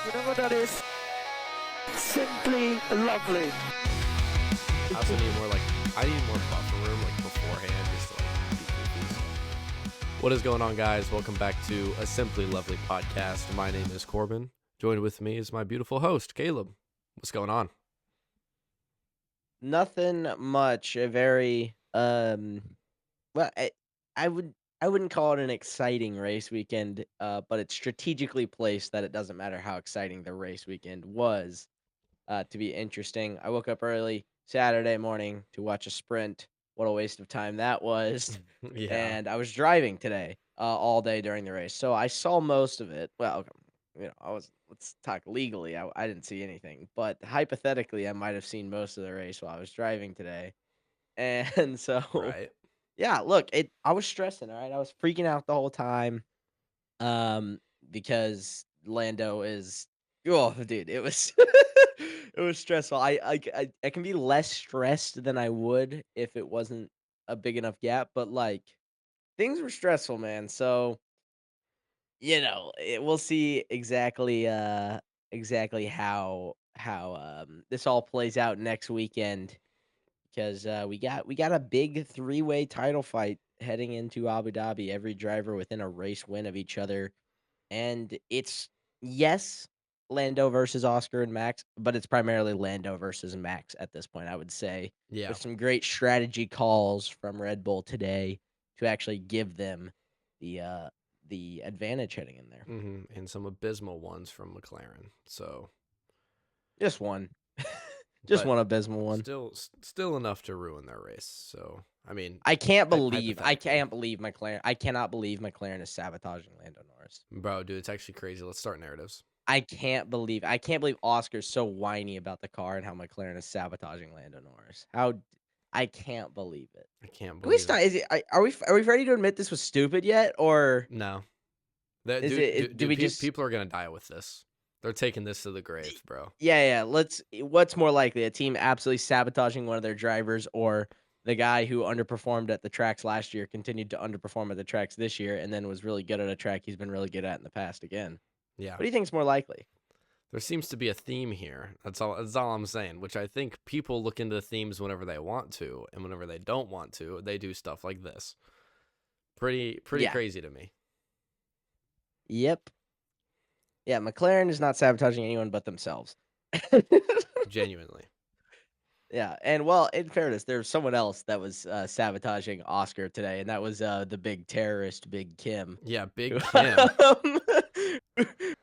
You know what that is? Simply lovely. I also need more I need more buffer room beforehand just to be goofy. What is going on, guys? Welcome back to a Simply Lovely podcast. My name is Corbin. Joined with me is my beautiful host, Caleb. What's going on? Nothing much. A very well, I wouldn't call it an exciting race weekend, but it's strategically placed that it doesn't matter how exciting the race weekend was, to be interesting. I woke up early Saturday morning to watch a sprint. What a waste of time that was. Yeah. And I was driving today, all day during the race. So I saw most of it. Well, let's talk legally. I didn't see anything, but hypothetically, I might have seen most of the race while I was driving today. And so, Right. yeah, look, I was stressing, all right? I was freaking out the whole time, because Lando is oh, dude, it was it was stressful. I can be less stressed than I would if it wasn't a big enough gap, but, things were stressful, man, so, we'll see exactly how this all plays out next weekend. Because we got a big three-way title fight heading into Abu Dhabi. Every driver within a race win of each other, and it's yes, Lando versus Oscar and Max, but it's primarily Lando versus Max at this point. I would say Yeah. there's some great strategy calls from Red Bull today to actually give them the advantage heading in there. And some abysmal ones from McLaren. So, Just one, just but one abysmal one. still enough to ruin their race. So, I mean, I can't believe hypothetically. McLaren. I cannot believe McLaren is sabotaging Lando Norris. Bro, dude, it's actually crazy. Let's start narratives. I can't believe Oscar's so whiny about the car and how McLaren is sabotaging Lando Norris. I can't believe it. I can't Can we believe start? it. Is it? Are we ready to admit this was stupid yet, or No. People are gonna die with this. They're taking this to the grave, bro. Yeah. What's more likely, a team absolutely sabotaging one of their drivers, or the guy who underperformed at the tracks last year continued to underperform at the tracks this year, and then was really good at a track he's been really good at in the past again? Yeah. What do you think is more likely? There seems to be a theme here. That's all I'm saying, which I think people look into the themes whenever they want to, and whenever they don't want to, they do stuff like this. Pretty Yeah. crazy to me. Yep. Yeah, McLaren is not sabotaging anyone but themselves. Genuinely. Yeah, and well, in fairness, there's someone else that was sabotaging Oscar today, and that was the big terrorist, Big Kim. Yeah, Big Kim.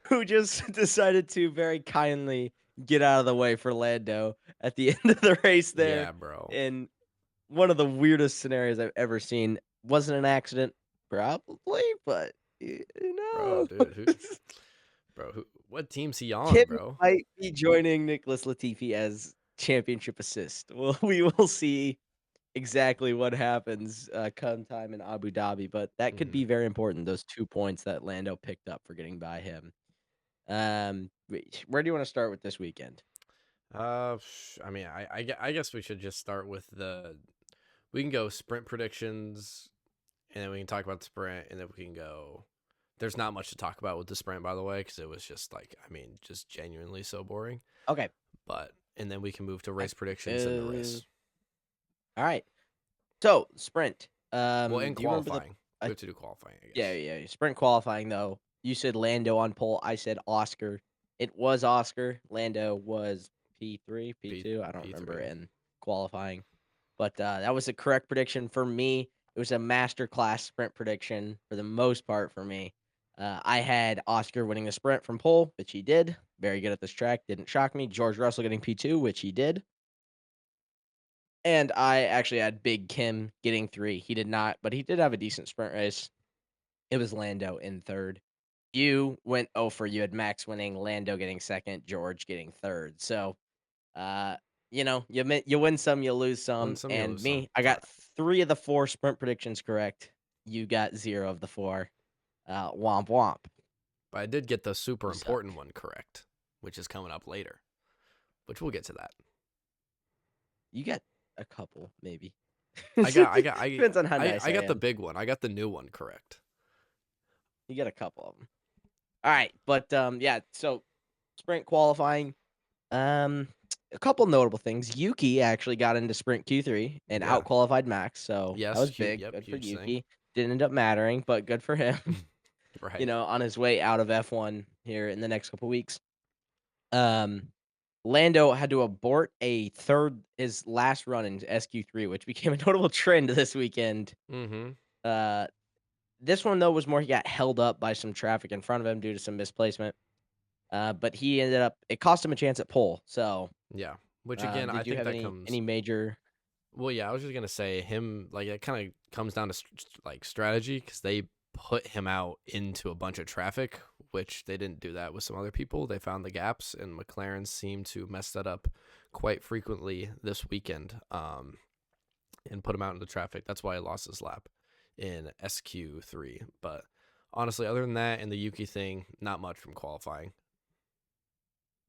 Who just decided to very kindly get out of the way for Lando at the end of the race there. Yeah, bro. In one of the weirdest scenarios I've ever seen. Wasn't an accident, probably, but Bro, dude, what team's he on, Kim bro? might be joining Nicholas Latifi as championship assist. Well, we will see exactly what happens come time in Abu Dhabi, but that could be very important. Those 2 points that Lando picked up for getting by him. Where do you want to start with this weekend? I mean, I guess we should just start with we can go sprint predictions, and then we can talk about the sprint, and then we can go. There's not much to talk about with the sprint, by the way, because it was just just genuinely so boring. Okay. And then we can move to race predictions in the race. All right. So, sprint. Well, and do you remember qualifying. We have to do qualifying, I guess. Yeah. Sprint qualifying, though. You said Lando on pole. I said Oscar. It was Oscar. Lando was P3, P2. I don't remember in qualifying. But that was a correct prediction for me. It was a masterclass sprint prediction for the most part for me. I had Oscar winning the sprint from pole, which he did. Very good at this track. Didn't shock me. George Russell getting P2, which he did. And I actually had Big Kim getting 3. He did not, but he did have a decent sprint race. It was Lando in third. You went over. You had Max winning, Lando getting second, George getting third. So, you win some, you lose some. And me, I got 3 of the 4 sprint predictions correct. You got 0 of the 4. Womp womp. But I did get the super important one correct, which is coming up later, which we'll get to that. You got a couple, maybe. Depends on how nice I got the big one. I got the new one correct. You got a couple of them. All right, but yeah. So sprint qualifying. A couple notable things. Yuki actually got into sprint Q3 and Yeah. out-qualified Max, so Yes, that was huge, big. yep, Good for huge thing. Yuki. Didn't end up mattering, but good for him. Right. On his way out of F1 here in the next couple weeks. Lando had to abort his last run in SQ3, which became a notable trend this weekend. Mm-hmm. This one, though, was more he got held up by some traffic in front of him due to some misplacement. But he ended up, it cost him a chance at pole. So, Yeah. Which again, I did you think have that any comes. major? Well, yeah, I was just gonna say him. Like it kind of comes down to like strategy because they put him out into a bunch of traffic, which they didn't do that with some other people. They found the gaps, and McLaren seemed to mess that up quite frequently this weekend. And put him out into traffic. That's why he lost his lap in SQ3. But honestly, other than that and the Yuki thing, not much from qualifying.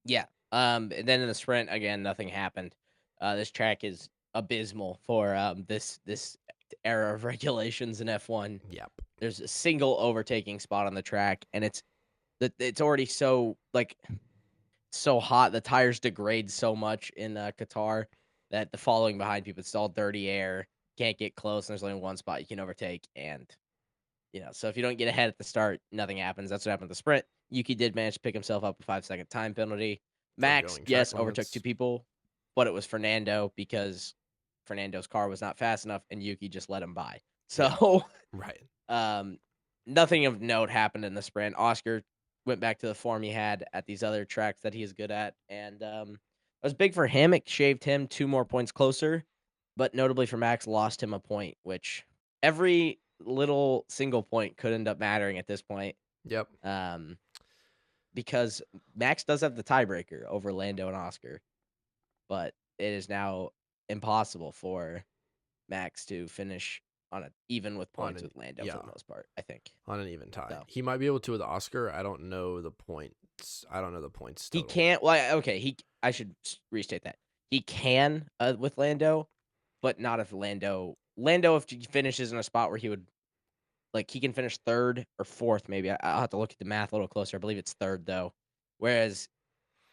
Yeah. And then in the sprint, again, nothing happened. This track is abysmal for this era of regulations in F1. Yep. There's a single overtaking spot on the track, and it's already so so hot. The tires degrade so much in Qatar that the following behind people, it's all dirty air. Can't get close. And there's only one spot you can overtake, and so if you don't get ahead at the start, nothing happens. That's what happened at the sprint. Yuki did manage to pick himself up a 5-second time penalty. Max, Foregoing track yes, overtook limits. 2 people, but it was Fernando because Fernando's car was not fast enough, and Yuki just let him by. So, Right. nothing of note happened in the sprint. Oscar went back to the form he had at these other tracks that he is good at, and it was big for him. It shaved him 2 more points closer, but notably for Max, lost him a point, which every little single point could end up mattering at this point. Yep. Because Max does have the tiebreaker over Lando and Oscar, but it is now impossible for Max to finish on even with points with Lando for the most part, I think. On an even tie. So. He might be able to with Oscar. I don't know the points. I don't know the points total. He can't. Well, okay. I should restate that. He can with Lando, but not if Lando. If he finishes in a spot where he would, he can finish 3rd or 4th, maybe. I'll have to look at the math a little closer. I believe it's 3rd though. Whereas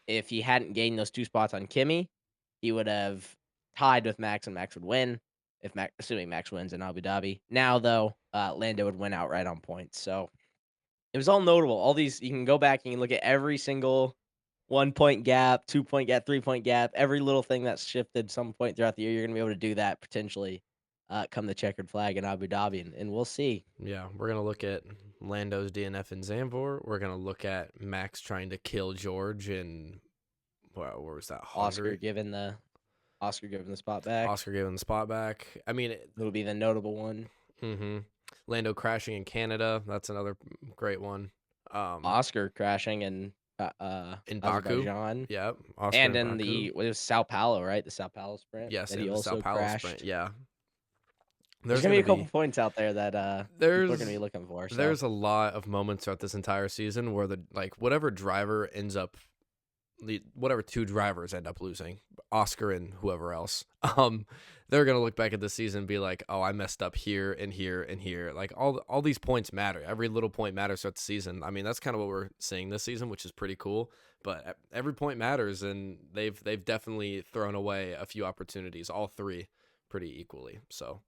if he hadn't gained those 2 spots on Kimi, he would have tied with Max, and Max would win. Assuming Max wins in Abu Dhabi. Now though, Lando would win outright on points. So it was all notable. All these, you can go back and you can look at every single 1-point gap, 2-point gap, 3-point gap, every little thing that's shifted some point throughout the year. You're going to be able to do that potentially come the checkered flag in Abu Dhabi, and we'll see. Yeah, we're going to look at Lando's DNF in Zandvoort. We're going to look at Max trying to kill George in, where was that? Oscar giving the spot back. Oscar giving the spot back. I mean, it'll be the notable one. Mm-hmm. Lando crashing in Canada. That's another great one. Oscar crashing in Baku. Yeah. Oscar and in it was Sao Paulo, right? The Sao Paulo sprint. Yes, that he also Sao Paulo crashed. Sprint. Yeah. There's gonna be a couple points out there that people are gonna be looking for. So. There's a lot of moments throughout this entire season where whatever driver ends up, whatever 2 drivers end up losing, Oscar and whoever else, they're gonna look back at the season and be like, oh, I messed up here and here and here. Like all these points matter. Every little point matters throughout the season. I mean, that's kind of what we're seeing this season, which is pretty cool. But every point matters, and they've definitely thrown away a few opportunities, all 3, pretty equally. So.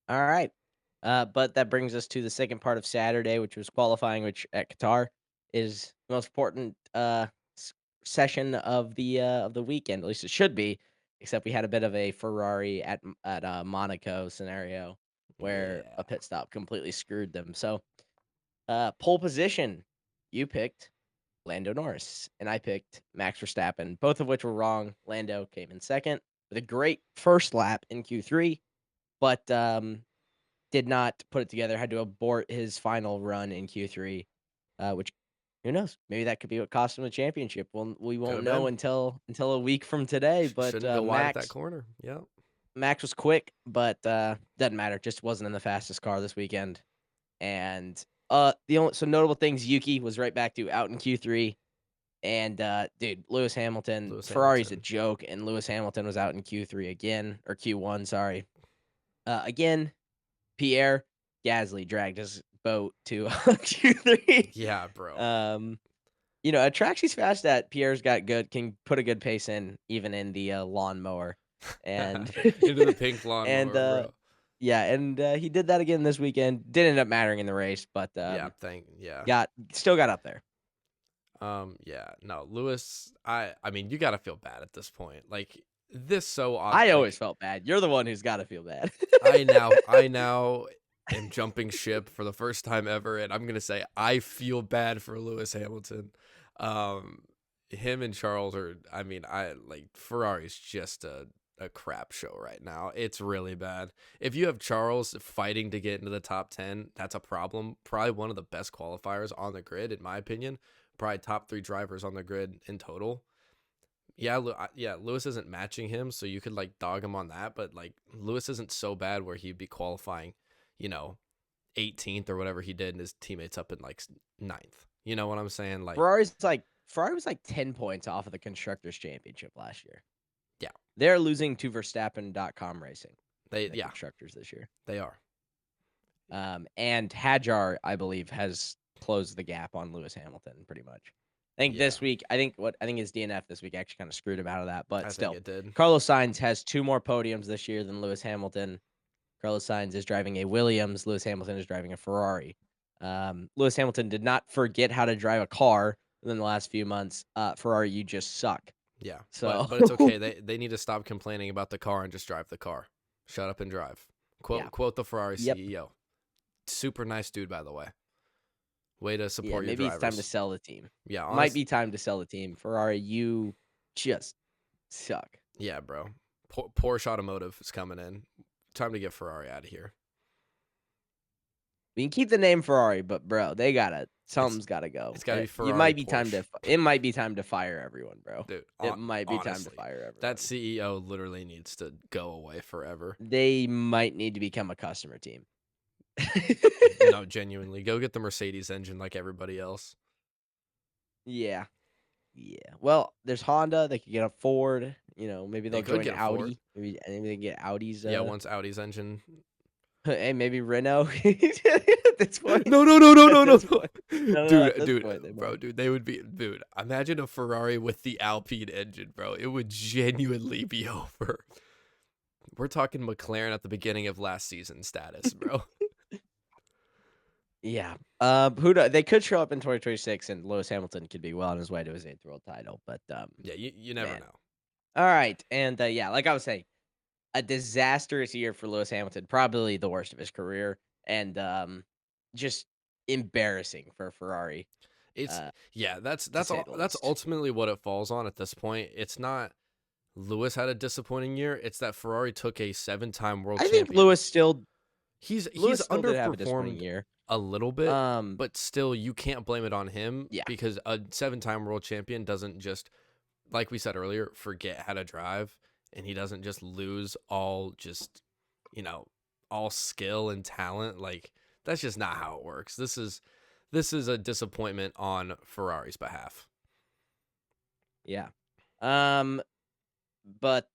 All right. But that brings us to the second part of Saturday, which was qualifying, which at Qatar is the most important session of the weekend. At least it should be, except we had a bit of a Ferrari at Monaco scenario where a pit stop completely screwed them. So pole position, you picked Lando Norris, and I picked Max Verstappen, both of which were wrong. Lando came in second with a great first lap in Q3. But did not put it together, had to abort his final run in Q3, which, who knows? Maybe that could be what cost him the championship. We won't know until a week from today. But shouldn't go wide at that corner. Yeah, Max was quick, but doesn't matter. Just wasn't in the fastest car this weekend. And some notable things: Yuki was right back to out in Q3. And dude, Lewis Hamilton, Ferrari's a joke, and Lewis Hamilton was out in Q3 again, or Q1, sorry. Again, Pierre Gasly dragged his boat to Q3. Yeah, bro. a track she's fast at, Pierre's got can put a good pace in, even in the lawnmower. And Into the pink lawnmower, and bro. yeah, and he did that again this weekend. Didn't end up mattering in the race, but still got up there. No, Lewis, I mean, you gotta feel bad at this point. Like, this so I obvious. always felt bad. You're the one who's got to feel bad. I now am jumping ship for the first time ever, and I'm gonna say I feel bad for Lewis Hamilton. Him and Charles are, I mean, Ferrari's just a crap show right now. It's really bad. If you have Charles fighting to get into the top 10, that's a problem. Probably one of the best qualifiers on the grid, in my opinion. Probably top 3 drivers on the grid in total. Yeah, Lewis isn't matching him, so you could like dog him on that, but like Lewis isn't so bad where he'd be qualifying, 18th or whatever he did, and his teammates up in like 9th. You know what I'm saying? Like Ferrari was like 10 points off of the Constructors' Championship last year. Yeah. They're losing to Verstappen.com Racing. Constructors this year. They are. And Hadjar, I believe, has closed the gap on Lewis Hamilton pretty much. I think this week, I think his DNF this week actually kind of screwed him out of that, but still, it did. Carlos Sainz has 2 more podiums this year than Lewis Hamilton. Carlos Sainz is driving a Williams. Lewis Hamilton is driving a Ferrari. Lewis Hamilton did not forget how to drive a car in the last few months. Ferrari, you just suck. Yeah, so but it's okay. They need to stop complaining about the car and just drive the car. Shut up and drive. Quote the Ferrari CEO. Super nice dude, by the way. Way to support your drivers. Maybe it's time to sell the team. Yeah, might be time to sell the team. Ferrari, you just suck. Yeah, bro. Porsche Automotive is coming in. Time to get Ferrari out of here. We can keep the name Ferrari, but bro, something's gotta go. It's gotta be Ferrari. It might be time to fire everyone, bro. Dude, it might be time to fire everyone. That CEO literally needs to go away forever. They might need to become a customer team. No, genuinely. Go get the Mercedes engine like everybody else. Yeah. Well, there's Honda. They could get a Ford. Maybe they'll join Audi. Maybe they get Audi's. Once Audi's engine. Hey, maybe Renault. At this point. No. Dude, they would be. Dude, imagine a Ferrari with the Alpine engine, bro. It would genuinely be over. We're talking McLaren at the beginning of last season status, bro. Yeah. They could show up in 2026, and Lewis Hamilton could be well on his way to his 8th world title. But yeah, you never know. All right, and like I was saying, a disastrous year for Lewis Hamilton, probably the worst of his career, and just embarrassing for Ferrari. That's ultimately what it falls on at this point. It's not Lewis had a disappointing year. It's that Ferrari took a 7-time world champion. I think Lewis still he's underperformed a little bit, but still you can't blame it on him because a 7-time world champion doesn't just, like we said earlier, forget how to drive, and he doesn't just lose all skill and talent. Like, that's just not how it works. This is a disappointment on Ferrari's behalf. Yeah. But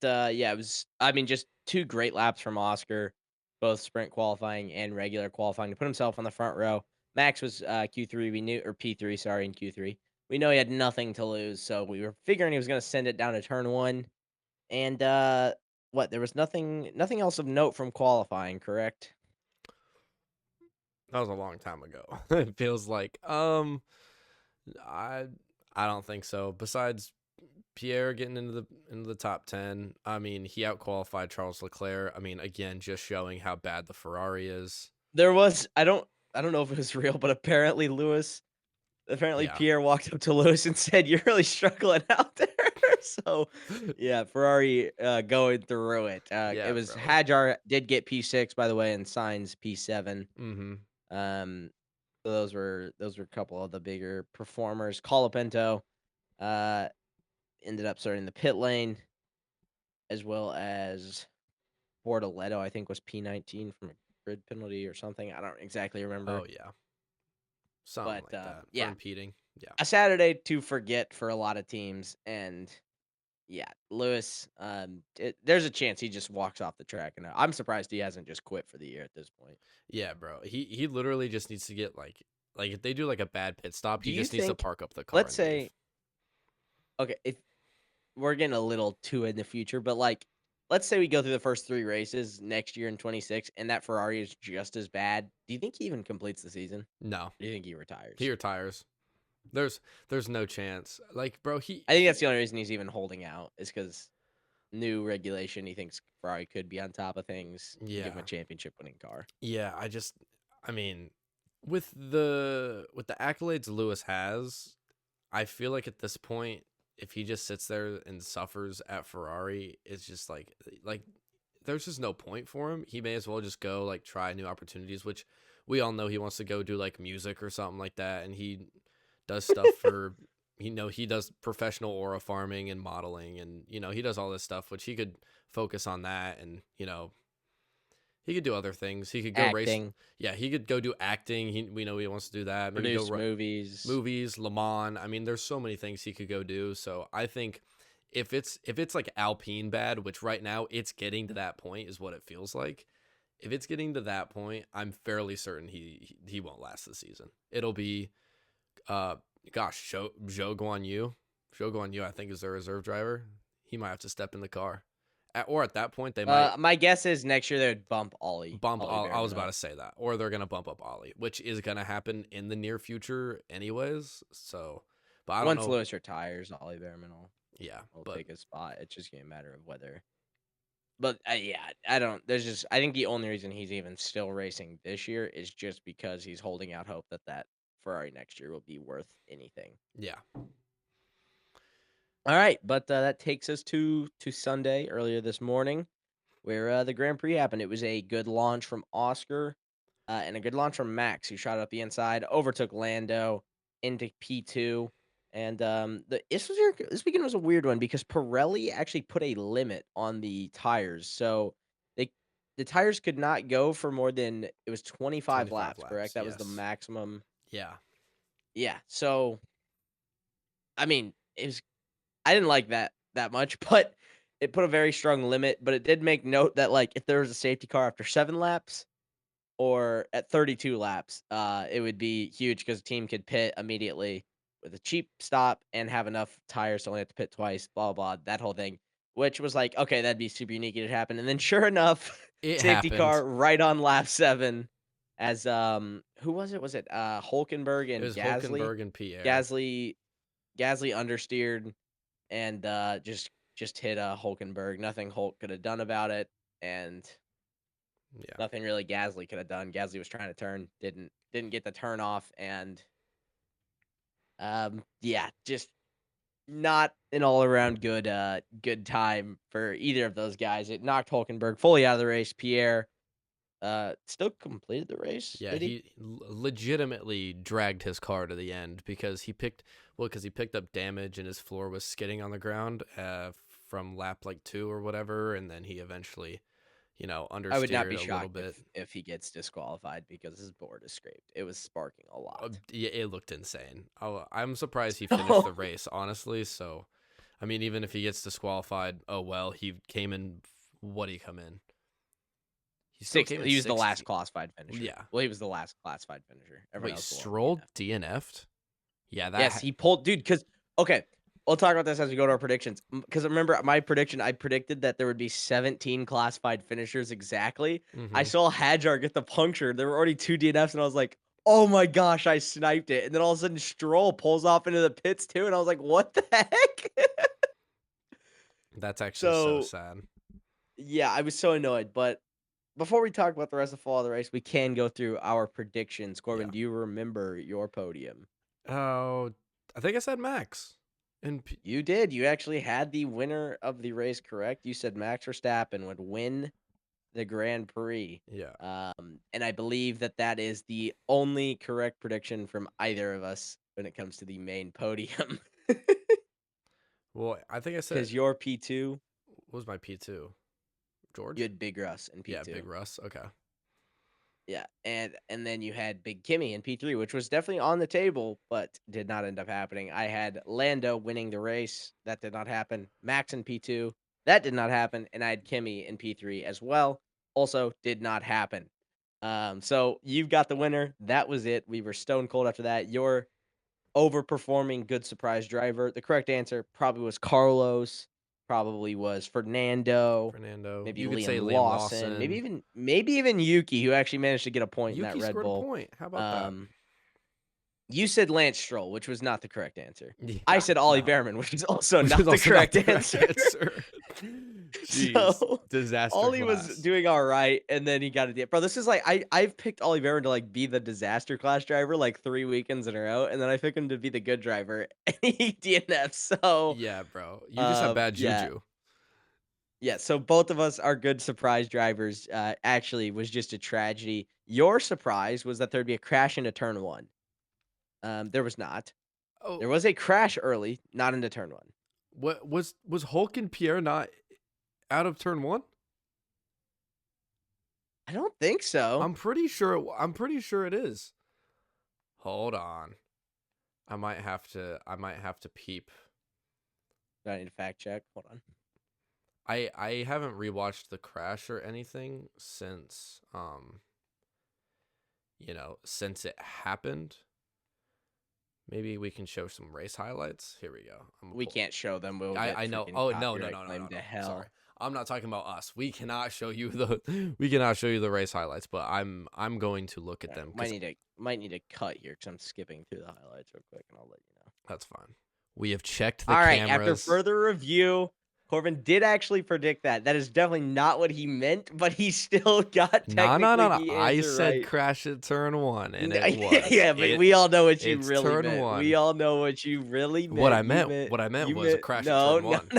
it was, just 2 great laps from Oscar, both sprint qualifying and regular qualifying, to put himself on the front row. Max was Q3, P3, sorry, in Q3. We know he had nothing to lose, so we were figuring he was going to send it down to turn 1. And there was nothing else of note from qualifying, correct? That was a long time ago. It feels like I don't think so. Besides Pierre getting into the top 10, I mean, he outqualified Charles Leclerc. I mean, again, just showing how bad the Ferrari is. There was I don't know if it was real, but apparently Pierre walked up to Lewis and said, "You're really struggling out there." So, yeah, Ferrari going through it. It was bro. Hadjar did get P6, by the way, and Sainz P7. Mm-hmm. So those were a couple of the bigger performers. Colapinto ended up starting the pit lane, as well as Bortoletto, I think, was P19 from a grid penalty or something. I don't exactly remember. Oh, yeah. Something like that. Yeah. Impeding. Yeah. A Saturday to forget for a lot of teams. And, yeah, Lewis, there's a chance he just walks off the track. And I'm surprised he hasn't just quit for the year at this point. Yeah, bro. He literally just needs to get, like Like if they do like a bad pit stop, Do he you just needs to think? park up the car. Let's and leave. say, okay, if we're getting a little too in the future, but like, let's say we go through the first 3 races next year in 26, and that Ferrari is just as bad. Do you think he even completes the season? No, Or do you think he retires? he retires. There's no chance. Like, bro, I think that's the only reason he's even holding out is because new regulation. He thinks Ferrari could be on top of things. And give him Yeah. a championship-winning car. Yeah, I mean, with the accolades Lewis has, I feel like at this point, if he just sits there and suffers at Ferrari, it's just like there's just no point for him. He may as well just go like try new opportunities, which we all know he wants to go do like music or something like that, and he does stuff for he does professional aura farming and modeling, and he does all this stuff, which he could focus on that, and he could do other things. He could go race. Acting, Yeah, he could go do acting. We know he wants to do that. Maybe produce go movies. Le Mans. I mean, there's so many things he could go do. So I think if it's like Alpine bad, which right now it's getting to that point, is what it feels like. If it's getting to that point, I'm fairly certain he won't last the season. It'll be, Zhou Guan Yu. Zhou Guan Yu, I think, is their reserve driver. He might have to step in the car. Or at that point, they might My guess is next year they would bump Ollie. I was about to say that. Or they're going to bump up Ollie, which is going to happen in the near future anyways. So, but I don't know. Once Lewis retires, Ollie Behrman will take his spot. It's just going to be a matter of whether. But yeah, I don't. I think the only reason he's even still racing this year is just because he's holding out hope that Ferrari next year will be worth anything. Yeah. All right, but that takes us to Sunday earlier this morning, where the Grand Prix happened. It was a good launch from Oscar, and a good launch from Max, who shot up the inside, overtook Lando into P2, and this weekend was a weird one because Pirelli actually put a limit on the tires, so the tires could not go for more than it was 25 laps, correct? That was the maximum. Yeah. Yeah. So, I mean, I didn't like that much, but it put a very strong limit. But it did make note that like if there was a safety car after 7 laps or at 32 laps, it would be huge because the team could pit immediately with a cheap stop and have enough tires to only have to pit twice. Blah blah, that whole thing, which was like okay, that'd be super unique. It happened, and then sure enough, It safety happened. car right on lap 7. As who was it? Was it Hulkenberg and It was Gasly? Hulkenberg and Pierre. Gasly understeered and just hit Hulkenberg. Nothing Hulk could have done about it, and nothing really Gasly could have done. Gasly was trying to turn, didn't get the turn off, and just not an all around good time for either of those guys. It knocked Hulkenberg fully out of the race. Pierre still completed the race. Yeah, he legitimately dragged his car to the end because he picked up damage and his floor was skidding on the ground from lap like 2 or whatever, and then he eventually, understeered I would not be a shocked little bit. if he gets disqualified because his board is scraped. It was sparking a lot. Yeah, it looked insane. I'm surprised he finished the race, honestly. So, I mean, even if he gets disqualified, oh well, he came in. What did he come in? He was the last classified finisher. Yeah. Well, he was the last classified finisher. Wait, Stroll DNF'd? Yeah. Yes, he pulled, dude. Because we'll talk about this as we go to our predictions. Because remember my prediction, I predicted that there would be 17 classified finishers exactly. I saw Hadjar get the puncture. There were already 2 DNFs, and I was like, oh my gosh, I sniped it. And then all of a sudden, Stroll pulls off into the pits too, and I was like, what the heck? That's actually so sad. Yeah, I was so annoyed, but before we talk about the rest of the fall of the race, we can go through our predictions. Corbin, do you remember your podium? Oh, I think I said Max. And you did. You actually had the winner of the race correct. You said Max Verstappen would win the Grand Prix. Yeah. And I believe that is the only correct prediction from either of us when it comes to the main podium. Well, I think I said because your P2. What was my P2? George? You had Big Russ in P2. Yeah, Big Russ. Okay. Yeah, and then you had Big Kimmy in P3, which was definitely on the table, but did not end up happening. I had Lando winning the race. That did not happen. Max in P2. That did not happen. And I had Kimmy in P3 as well. Also did not happen. So you've got the winner. That was it. We were stone cold after that. Your overperforming good surprise driver. The correct answer probably was Carlos. Probably was Fernando. Fernando. Maybe You could say Liam Liam Lawson. Maybe Lawson. even Yuki, who actually managed to get a point in that Yuki Red scored a Bull. point. How about that? You said Lance Stroll, which was not the correct answer. Yeah, I said Ollie no. Behrman, which is also Which not is the also correct not the correct answer. Jeez, So disaster Ollie class. was doing all right, and then he got it. Bro, this is like I've picked Ollie Behrman to like be the disaster class driver like 3 weekends in a row, and then I picked him to be the good driver, and he DNF. So Yeah, bro. You just have bad yeah. juju. Yeah, so both of us are good surprise drivers. Actually, was just a tragedy. Your surprise was that there'd be a crash into turn one. There was not. Oh, There was a crash early, not into turn one. what was Hulk and Pierre not out of turn one? I don't think so. I'm pretty sure it is. Hold on. I might have to peep. Do I need to fact check? Hold on. I haven't rewatched the crash or anything since since it happened. Maybe we can show some race highlights. Here we go. We can't show them. We'll I get know. freaking Oh no. copyright claim to hell. Sorry. I'm not talking about us. We cannot show you the race highlights, but I'm going to look at them. Might need to cut here because I'm skipping through the highlights real quick, and I'll let you know. That's fine. We have checked the All right. cameras. After further review, Corbin did actually predict that. That is definitely not what he meant, but he still got technically No. the I answer said right. crash at turn one, and it was. Yeah, but we all know what you it's really turn meant. one. We all know what you really meant. What I meant was a crash at turn one.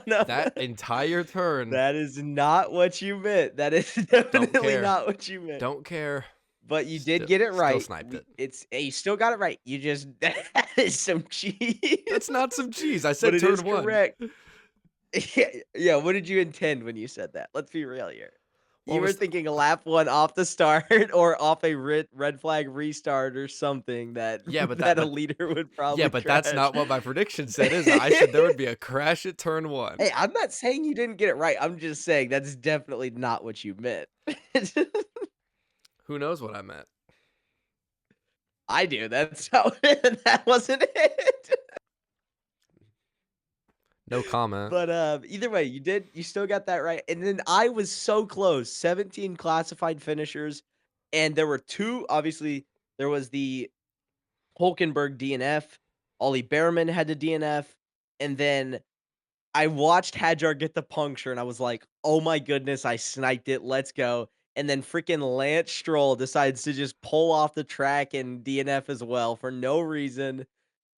No. That entire turn. That is not what you meant. That is definitely not what you meant. Don't care. But you did get it right. Still sniped it. You still got it right. You just that is some cheese. That's not some cheese. I said but it turn is one. Correct. Yeah. What did you intend when you said that? Let's be real here. You were thinking a lap one off the start or off a red flag restart or something that a leader would probably. Yeah, but that's not what my prediction said. Is I said there would be a crash at turn one. Hey, I'm not saying you didn't get it right. I'm just saying that's definitely not what you meant. Who knows what I meant? I do. That's how. That wasn't it. No comment. But either way, you still got that right. And then I was so close. 17 classified finishers. And there were two, obviously, there was the Hulkenberg DNF. Ollie Behrman had the DNF. And then I watched Hadjar get the puncture and I was like, oh my goodness, I sniped it. Let's go. And then freaking Lance Stroll decides to just pull off the track and DNF as well for no reason.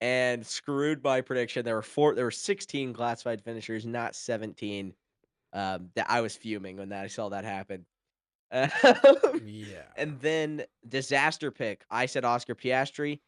And screwed my prediction. There were 16 classified finishers, not 17. That I was fuming when I saw that happen. Yeah. And then disaster pick. I said Oscar Piastri,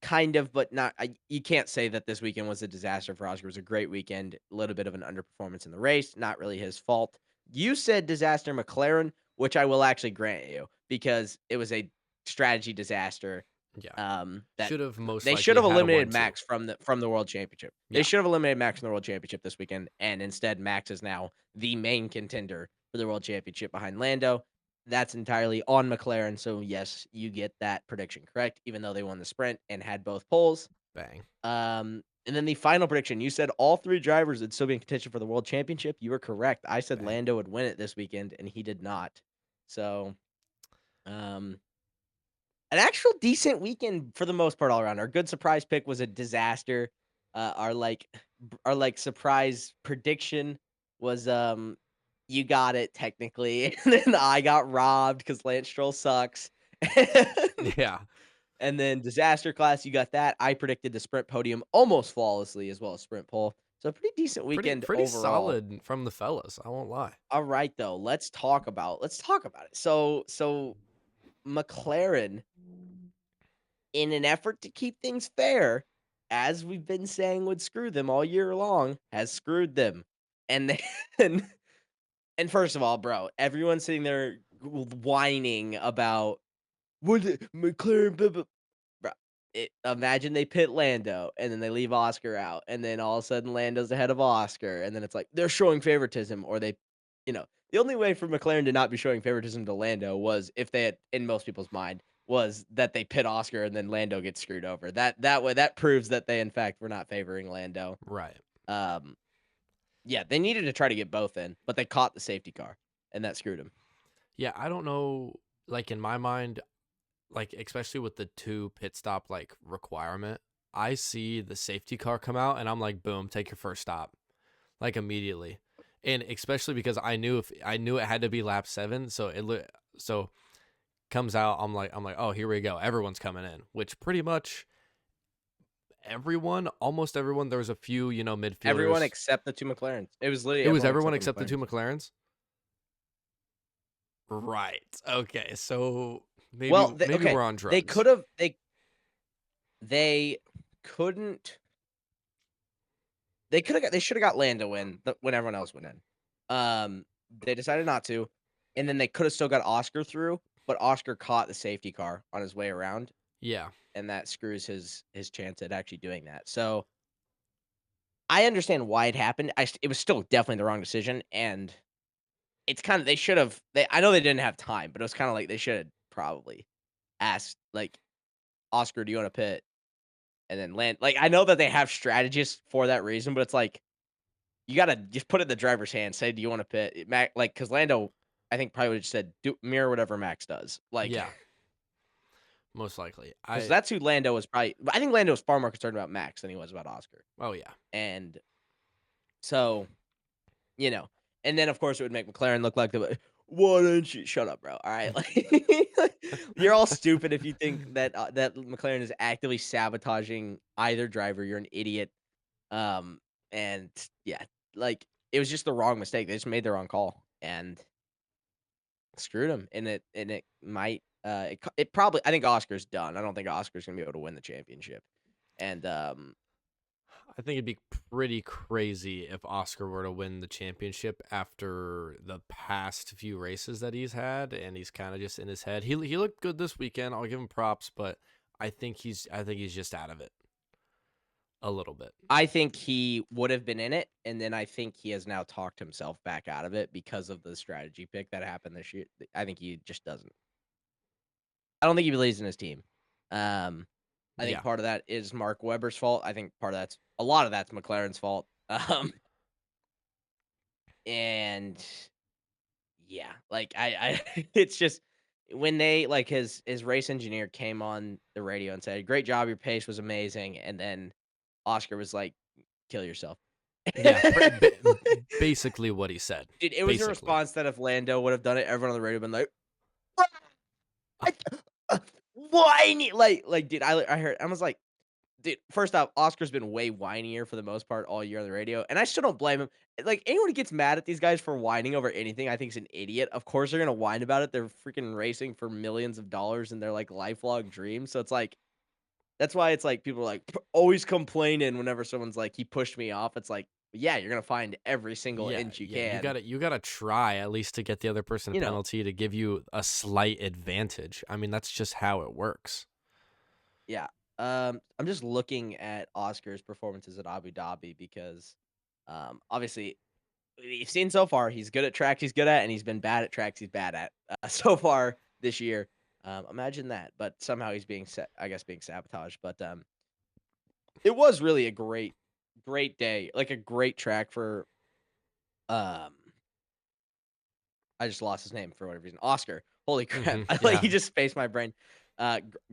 kind of, but not. You can't say that this weekend was a disaster for Oscar. It was a great weekend. A little bit of an underperformance in the race. Not really his fault. You said disaster McLaren, which I will actually grant you because it was a strategy disaster. Yeah. That should have they should have eliminated Max from the World Championship. Yeah. They should have eliminated Max from the World Championship this weekend, and instead Max is now the main contender for the World Championship behind Lando. That's entirely on McLaren. So yes, you get that prediction correct, even though they won the sprint and had both poles. Bang. And then the final prediction, you said all three drivers would still be in contention for the World Championship. You were correct. I said Lando would win it this weekend, and he did not. So, an actual decent weekend for the most part all around. Our good surprise pick was a disaster. Our surprise prediction was you got it technically, and then I got robbed because Lance Stroll sucks. Yeah. And then disaster class, you got that. I predicted the sprint podium almost flawlessly as well as sprint pole. So a pretty decent weekend pretty overall. solid from the fellas. I won't lie. All right, though. Let's talk about it. So McLaren, in an effort to keep things fair, as we've been saying would screw them all year long, has screwed them. And then, and first of all, bro, everyone's sitting there whining about what McLaren, blah, blah. Bro, imagine they pit Lando and then they leave Oscar out, and then all of a sudden Lando's ahead of Oscar, and then it's like they're showing favoritism, or they the only way for McLaren to not be showing favoritism to Lando was if they had, in most people's mind, was that they pit Oscar and then Lando gets screwed over. That way, that proves that they in fact were not favoring Lando. Right. Yeah, they needed to try to get both in, but they caught the safety car, and that screwed them. Yeah, I don't know. Like in my mind, like especially with the 2 pit stop like requirement, I see the safety car come out, and I'm like, boom, take your first stop, like immediately. And especially because I knew it had to be lap 7, so comes out, I'm like, oh, here we go, everyone's coming in, which pretty much almost everyone. There was a few, midfielders. Everyone except the 2 McLarens. It was literally everyone except the 2 McLarens. Right. Okay. So maybe we're on drugs. They could have. They couldn't. They could have. They should have got Lando in when everyone else went in. They decided not to, and then they could have still got Oscar through, but Oscar caught the safety car on his way around. Yeah. And that screws his chance at actually doing that. So I understand why it happened. It was still definitely the wrong decision, and it's kind of they should have. I know they didn't have time, but it was kind of like they should have probably asked, like, Oscar, do you want to pit? And then land. Like, I know that they have strategists for that reason, but it's like you gotta just put it in the driver's hand. Say, do you want to pit? Like, because Lando, I think probably would have just said, mirror whatever Max does. Like, yeah, most likely. That's who Lando was probably. I think Lando was far more concerned about Max than he was about Oscar. Oh yeah, and so, and then of course it would make McLaren look like the. Why didn't you shut up, bro? All right, like you're all stupid if you think that that McLaren is actively sabotaging either driver. You're an idiot. And yeah, like it was just the wrong mistake. They just made the wrong call and screwed him. And it might it probably. I think Oscar's done. I don't think Oscar's gonna be able to win the championship. And I think it'd be pretty crazy if Oscar were to win the championship after the past few races that he's had, and he's kind of just in his head. He looked good this weekend. I'll give him props, but I think he's just out of it a little bit. I think he would have been in it, and then I think he has now talked himself back out of it because of the strategy pick that happened this year. I think he just doesn't. I don't think he believes in his team. I think part of that is Mark Webber's fault. I think a lot of that's McLaren's fault. And yeah, like I it's just when they like his race engineer came on the radio and said, "Great job, your pace was amazing," and then Oscar was like, "Kill yourself." Yeah, basically what he said. Dude, it was a response that if Lando would have done it, everyone on the radio would have been like, whiny, like, dude, I heard, I was like, dude, first off, Oscar's been way whinier for the most part all year on the radio, and I still don't blame him. Like, anyone who gets mad at these guys for whining over anything, I think is an idiot. Of course they're gonna whine about it. They're freaking racing for millions of dollars in their like lifelong dream. So it's like, that's why it's like people are like always complaining whenever someone's like, he pushed me off. It's like, yeah, you're gonna find every single inch you can. You gotta try at least to get the other person a penalty to give you a slight advantage. I mean, that's just how it works. Yeah. I'm just looking at Oscar's performances at Abu Dhabi because obviously we've seen so far he's good at tracks he's good at, and he's been bad at tracks he's bad at so far this year. Imagine that, but somehow he's being sabotaged. But it was really a great day, like a great track for I just lost his name for whatever reason. Oscar. Holy crap. Like he just spaced my brain.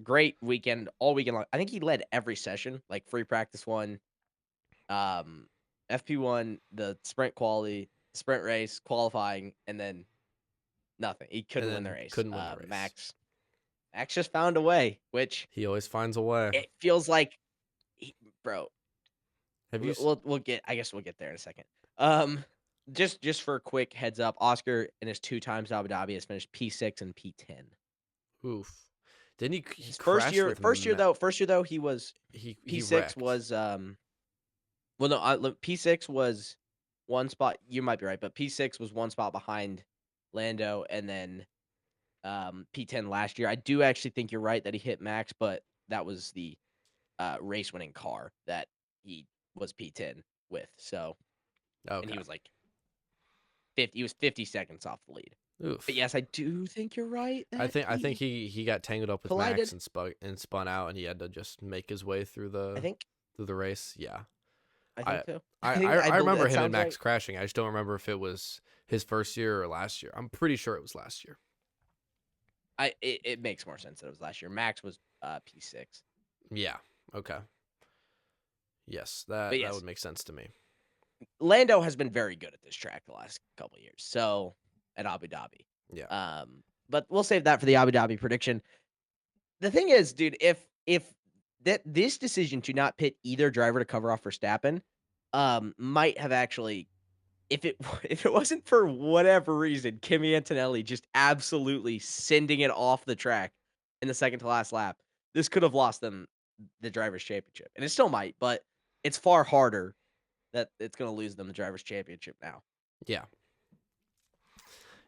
Great weekend, all weekend long. I think he led every session, like free practice 1, FP1, the sprint quality, sprint race, qualifying, and then nothing. He couldn't win the race. Couldn't win the race. Max just found a way, which he always finds a way. It feels like, bro. Have you? We'll get. I guess we'll get there in a second. Just for a quick heads up, Oscar in his 2 times Abu Dhabi has finished P6 and P10. Oof. Didn't he first year though he was P6 was well no P6 was 1 spot, you might be right, but P6 was 1 spot behind Lando, and then P10 last year. I do actually think you're right that he hit Max, but that was the race winning car that he was P10 with. So and he was like He was 50 seconds off the lead. Oof. But yes, I do think you're right. I think he got tangled up with collided. Max and spun out, and he had to just make his way through the race. Yeah, I think so. I remember him and sounds Max right. crashing. I just don't remember if it was his first year or last year. I'm pretty sure it was last year. It makes more sense that it was last year. Max was P6. Yeah. Okay. Yes, that would make sense to me. Lando has been very good at this track the last couple of years. So at Abu Dhabi. Yeah. But we'll save that for the Abu Dhabi prediction. The thing is, dude, if this decision to not pit either driver to cover off Verstappen, might have actually, if it wasn't for whatever reason, Kimi Antonelli just absolutely sending it off the track in the second to last lap, this could have lost them the drivers' championship, and it still might, but it's far harder that it's going to lose them the drivers' championship now. Yeah.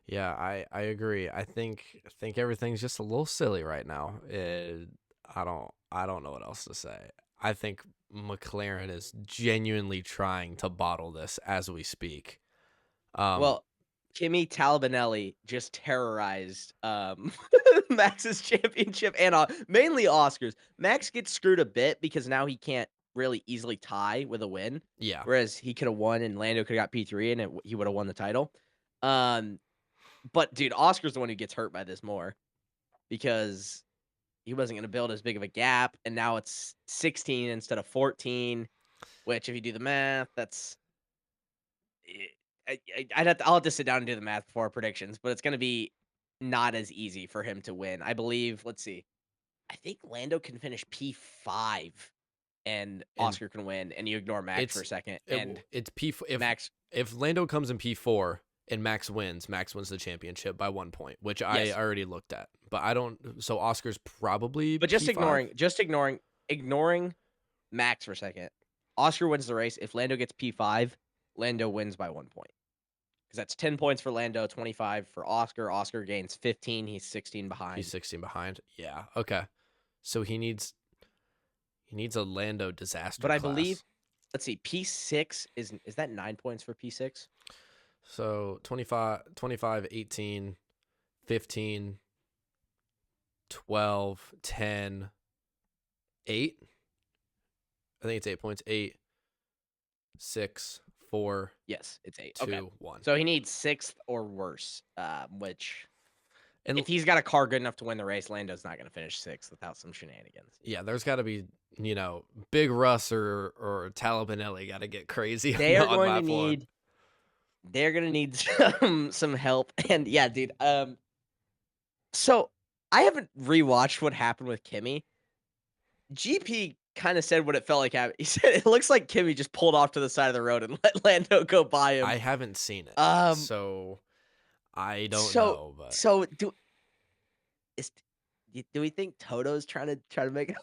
Yeah, I agree. I think everything's just a little silly right now. I don't know what else to say. I think McLaren is genuinely trying to bottle this as we speak. Well, Kimi Talabinelli just terrorized Max's championship and mainly Oscar's. Max gets screwed a bit because now he can't really easily tie with a win. Yeah. Whereas he could have won and Lando could have got P3 and he would have won the title. But dude, Oscar's the one who gets hurt by this more because he wasn't going to build as big of a gap, and now it's 16 instead of 14. Which, if you do the math, that's I'll have to sit down and do the math before our predictions, but it's going to be not as easy for him to win. I believe. Let's see. I think Lando can finish P5, and Oscar can win, and you ignore Max for a second. It's P4. If Max, if Lando comes in P4 and Max wins the championship by 1 point, which I already looked at. But I don't. So Oscar's probably. But just P5. ignoring Max for a second. Oscar wins the race. If Lando gets P5, Lando wins by 1 point. Because that's 10 points for Lando, 25 for Oscar. Oscar gains 15. He's 16 behind. He's 16 behind. Yeah. Okay. So he needs a Lando disaster. But I class. believe, let's see, P6 is that 9 points for P6? So 25, 18, 15, 12, 10, 8. I think it's 8 points. 8, 6, 4. Yes, it's 8. 2, okay. 1. So he needs 6th or worse, which, and if he's got a car good enough to win the race, Lando's not going to finish 6th without some shenanigans. Yeah, there's got to be, Big Russ or Talabinelli got to get crazy. They're going to need some help. And yeah, dude. So I haven't rewatched what happened with Kimi. GP kind of said what it felt like happened. He said it looks like Kimi just pulled off to the side of the road and let Lando go by him. I haven't seen it, so I don't know. But so do we think Toto's trying to make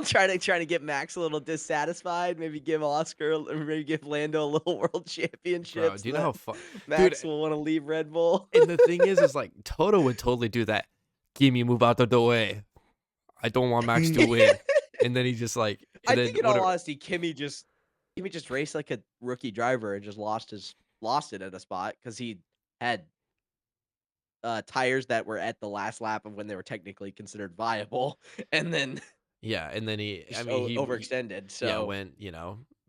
trying to get Max a little dissatisfied? Maybe give give Lando a little world championship. Bro, do you know how Max will want to leave Red Bull? And the thing is like Toto would totally do that. Kimi, move out of the way. I don't want Max to win. And then he just like. I think in all honesty, Kimi just raced like a rookie driver and just lost it at a spot because he had tires that were at the last lap of when they were technically considered viable, and then he overextended. So went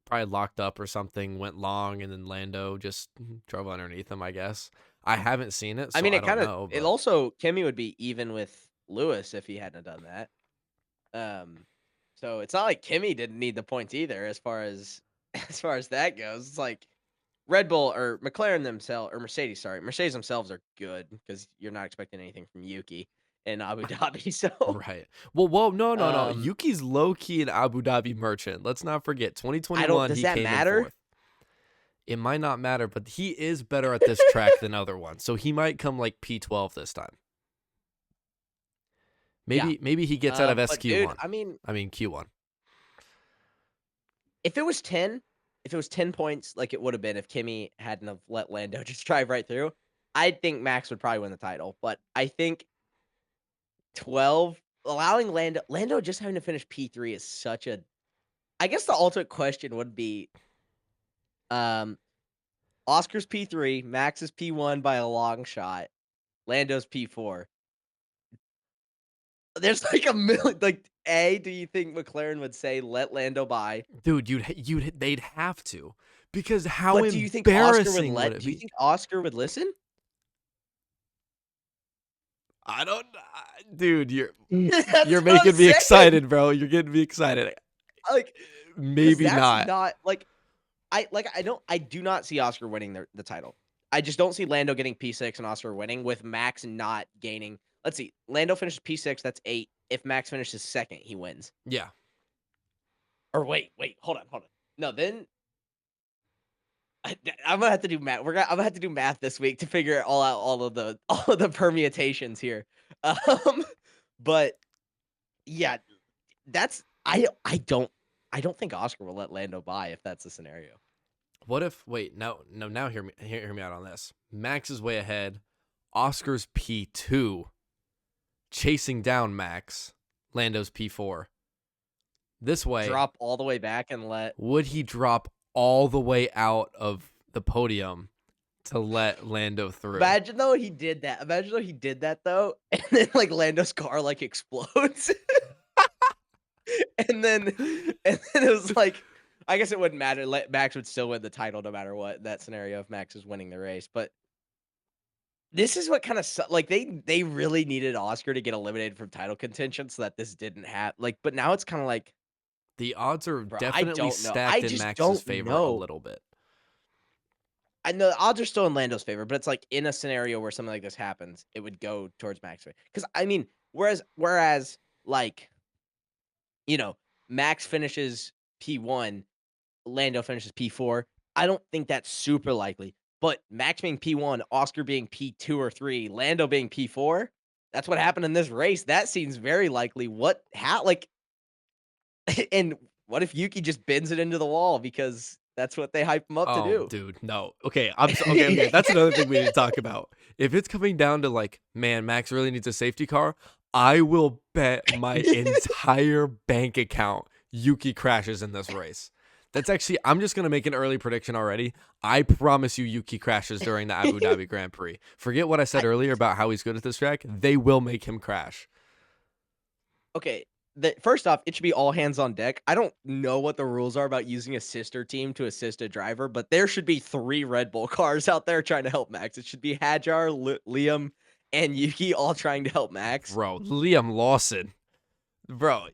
probably locked up or something, went long, and then Lando just drove underneath him. I guess I haven't seen it. So I mean, it also Kimi would be even with Lewis if he hadn't done that. So it's not like Kimi didn't need the points either, as far as that goes. It's like Red Bull or McLaren themselves, or Mercedes themselves are good because you're not expecting anything from Yuki in Abu Dhabi. So right. Well, no. Yuki's low key an Abu Dhabi merchant. Let's not forget 2021. Does that matter? In 4th. It might not matter, but he is better at this track than other ones, so he might come like P12 this time. Maybe he gets out of SQ1. Dude, I mean Q1. If it was 10 points, like it would have been if Kimi hadn't have let Lando just drive right through, I think Max would probably win the title. But I think 12, allowing Lando just having to finish P3 is such a. I guess the ultimate question would be, Oscar's P3, Max is P1 by a long shot, Lando's P4. There's like a million. Like, do you think McLaren would say let Lando by? Dude, they'd have to, because how But do you think Oscar would embarrassing would it Do you be? think Oscar would listen? I don't, dude. You're That's you're what I'm making me saying. excited, bro. You're getting me excited. Like, 'cause Maybe that's not. like I do not see Oscar winning the title. I just don't see Lando getting P6 and Oscar winning with Max not gaining. Let's see. Lando finishes P6, that's 8. If Max finishes second, he wins. Yeah. Or wait, hold on. No, then I'm gonna have to do math. I'm gonna have to do math this week to figure it all out, all of the permutations here. Um, but yeah, that's I don't think Oscar will let Lando by if that's the scenario. What if? Wait, no. Now hear me out on this. Max is way ahead. Oscar's P2, chasing down Max. Lando's P4. This way, Drop all the way back and let. would he drop all the way out of the podium to let Lando through? Imagine though he did that. Imagine though he did that though, and then like Lando's car like explodes, and then it was like, I guess it wouldn't matter. Max would still win the title no matter what in that scenario if Max was winning the race. But this is what kind of like they really needed Oscar to get eliminated from title contention so that this didn't happen. Like, but now it's kind of like, The odds are bro, I definitely don't know. stacked I in just Max's don't favor a know. little bit. I know the odds are still in Lando's favor, but it's like in a scenario where something like this happens, it would go towards Max's favor. Because I mean, whereas like, Max finishes P1, Lando finishes P4. I don't think that's super likely. But Max being P1, Oscar being P2 or 3, Lando being P4, that's what happened in this race. That seems very likely. And what if Yuki just bends it into the wall because that's what they hype him up to do? Dude, no. Okay, okay. That's another thing we need to talk about. If it's coming down to like, man, Max really needs a safety car, I will bet my entire bank account Yuki crashes in this race. That's actually, I'm just going to make an early prediction already. I promise you Yuki crashes during the Abu Dhabi Grand Prix. Forget what I said earlier about how he's good at this track. They will make him crash. Okay, first off, it should be all hands on deck. I don't know what the rules are about using a sister team to assist a driver, but there should be 3 Red Bull cars out there trying to help Max. It should be Hajar, Liam, and Yuki all trying to help Max. Bro, Liam Lawson. Bro,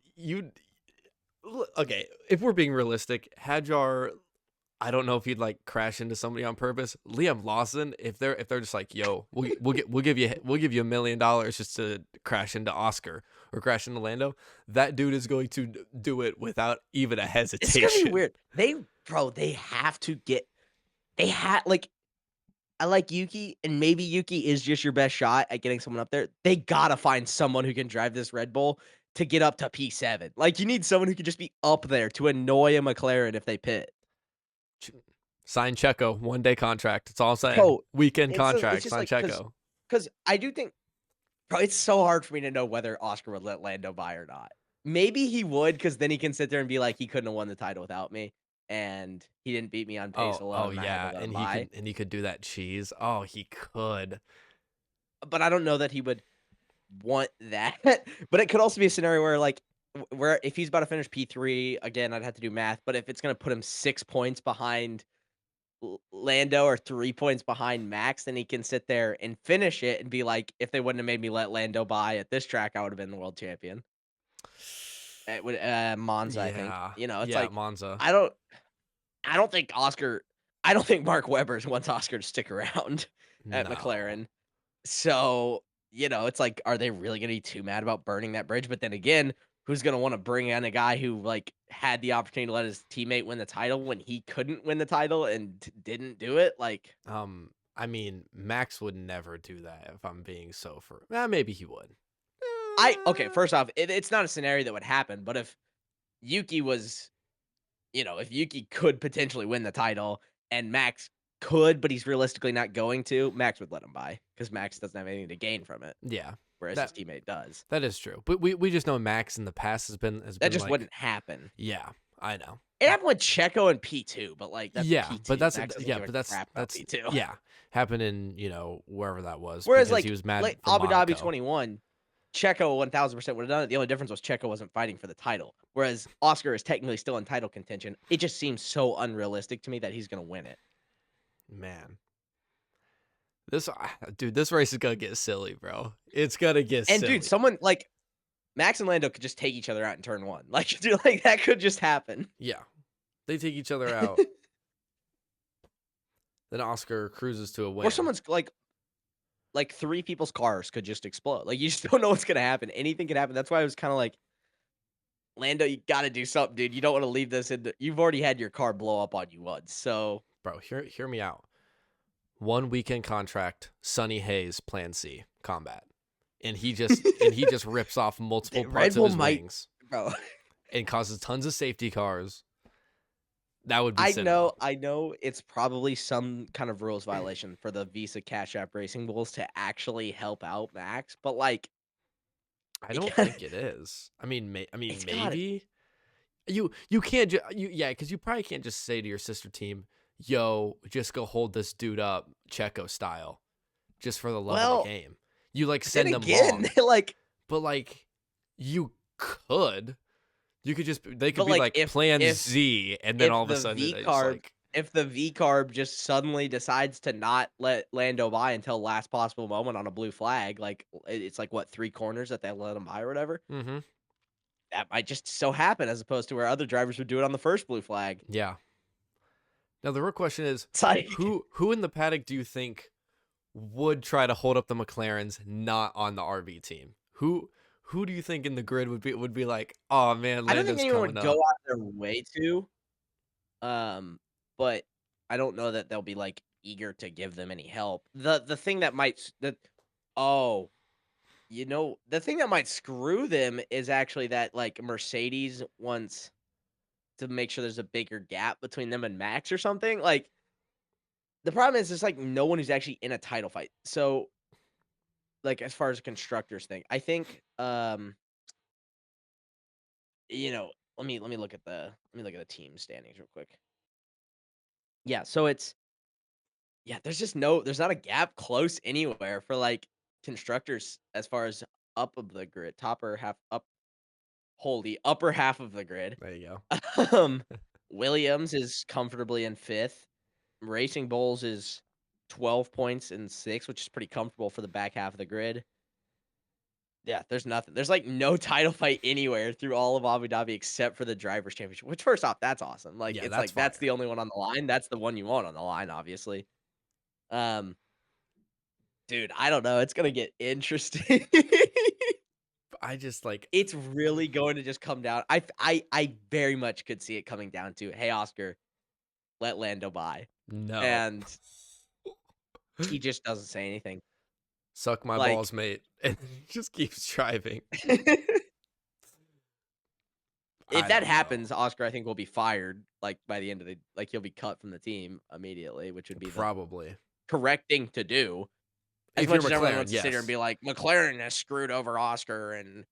okay, if we're being realistic, Hajar, I don't know if he'd like crash into somebody on purpose. Liam Lawson, if they're just like, yo, we'll give you $1 million just to crash into Oscar or crash into Lando, that dude is going to do it without even a hesitation. It's gonna be weird. They have to get. I like Yuki, and maybe Yuki is just your best shot at getting someone up there. They gotta find someone who can drive this Red Bull to get up to P7. Like, you need someone who can just be up there to annoy a McLaren if they pit. Sign Checo, 1-day contract. That's all I'm saying. Bro, Weekend it's contract. just Sign like, Checo. Because I do think, bro, it's so hard for me to know whether Oscar would let Lando by or not. Maybe he would, because then he can sit there and be like, he couldn't have won the title without me, and he didn't beat me on pace alone. Yeah, and he could do that cheese. Oh, he could. But I don't know that he would want that. But it could also be a scenario where, like, where if he's about to finish P3 again, I'd have to do math. But if it's gonna put him 6 points behind Lando or 3 points behind Max, then he can sit there and finish it and be like, if they wouldn't have made me let Lando by at this track, I would have been the world champion. It would Monza, I think. It's like Monza. I don't think Mark Webber wants Oscar to stick around at McLaren. So, it's like, are they really going to be too mad about burning that bridge? But then again, who's going to want to bring in a guy who like had the opportunity to let his teammate win the title when he couldn't win the title and didn't do it? Like, I mean, Max would never do that if I'm being so maybe he would. Okay, first off, it's not a scenario that would happen, but if Yuki was, if Yuki could potentially win the title and Max could, but he's realistically not going to, Max would let him by because Max doesn't have anything to gain from it. Yeah. Whereas his teammate does. That is true. But we just know Max in the past has been that just like, wouldn't happen. Yeah. I know. It happened with Checo and P2, but like that's Yeah, P2. but that's Max doesn't yeah, give a but that's crap about P2. yeah, happened in wherever that was Whereas because he was mad like for Abu Dhabi Monaco. 21, Checo 1000% would have done it. The only difference was Checo wasn't fighting for the title, whereas Oscar is technically still in title contention. It just seems so unrealistic to me that he's going to win it. Man, this race is gonna get silly, bro. It's gonna get And silly. dude, someone like Max and Lando could just take each other out in turn 1. Like, dude, like that could just happen. Yeah, they take each other out. Then Oscar cruises to a win. Or someone's like 3 people's cars could just explode. Like you just don't know what's gonna happen. Anything could happen. That's why I was kind of like, Lando, you got to do something, dude. You don't want to leave this in. You've already had your car blow up on you once, so bro, hear me out. 1 weekend contract, Sonny Hayes, Plan C, combat, and he just rips off multiple parts of his wings, bro, and causes tons of safety cars. That would be. I know it's probably some kind of rules violation for the Visa Cash App Racing rules to actually help out Max, but like, I don't think it is. I mean, maybe you can't because you probably can't just say to your sister team, "Yo, just go hold this dude up, Checo style," just for the love of the game. You like send them long, but like you could. You could they could be like Plan Z, and then all of a sudden if the V carb just suddenly decides to not let Lando by until last possible moment on a blue flag, like it's like what 3 corners that they let him by or whatever. Mm-hmm. That might just so happen, as opposed to where other drivers would do it on the first blue flag. Yeah. Now the real question is, who in the paddock do you think would try to hold up the McLarens not on the RB team? Who do you think in the grid would be like, oh man, Lando's I don't think anyone would go up. out their way to, but I don't know that they'll be like eager to give them any help. The thing that might the thing that might screw them is actually that like Mercedes wants to make sure there's a bigger gap between them and Max or something. Like the problem is, it's like no one who's actually in a title fight. So like as far as a constructors thing, I think let me look at the team standings real quick. Yeah, so there's not a gap close anywhere for like constructors as far as up of the grid, upper half of the grid. There you go. Williams is comfortably in 5th. Racing Bulls is 12 points in 6th, which is pretty comfortable for the back half of the grid. Yeah, there's nothing. There's like no title fight anywhere through all of Abu Dhabi except for the Drivers' Championship, which first off, that's awesome. Like, it's like that's the only one on the line. That's the one you want on the line, obviously. Dude, I don't know. It's gonna get interesting. I just like it's really going to just come down. I very much could see it coming down to, hey, Oscar, let Lando by. No. And he just doesn't say anything. Suck my balls, mate. And just keeps driving. If that happens, Oscar, I think, will be fired. Like by the end of he'll be cut from the team immediately, which would be probably the correct thing to do. As much as everyone wants to sit here and be like, McLaren has screwed over Oscar, and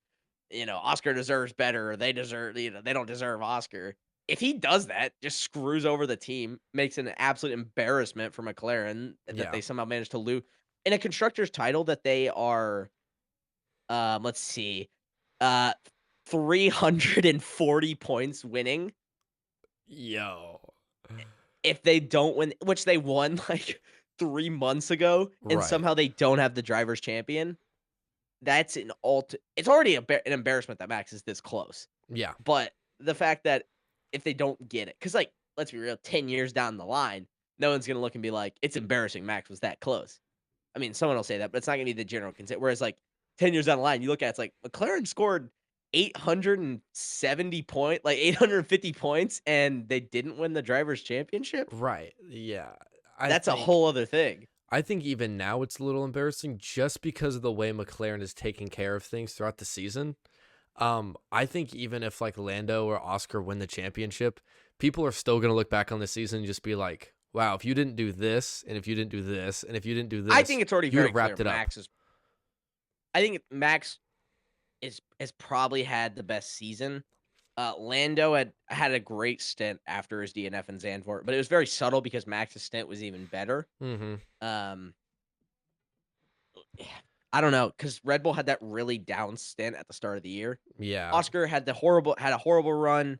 Oscar deserves better. They don't deserve Oscar. If he does that, just screws over the team, makes an absolute embarrassment for McLaren that they somehow managed to lose in a constructor's title that they are, let's see, 340 points winning. Yo. If they don't win, which they won like 3 months ago, and somehow they don't have the drivers' champion, that's it's already an embarrassment that Max is this close. Yeah. But the fact that if they don't get it, because like, let's be real, 10 years down the line, no one's going to look and be like, it's embarrassing Max was that close. I mean, someone will say that, but it's not going to be the general consent. Whereas like 10 years down the line, you look at it's like McLaren scored 850 points, and they didn't win the drivers' championship. Right. Yeah. That's a whole other thing. I think even now it's a little embarrassing just because of the way McLaren is taking care of things throughout the season. I think even if like Lando or Oscar win the championship, people are still going to look back on the season and just be like, wow, if you didn't do this, and if you didn't do this, and if you didn't do this, I think it's already very wrapped clear. it up. I think Max has probably had the best season Lando had a great stint after his DNF in Zandvoort, but it was very subtle because Max's stint was even better. Mm-hmm. I don't know, because Red Bull had that really down stint at the start of the year. Yeah. Oscar had a horrible run,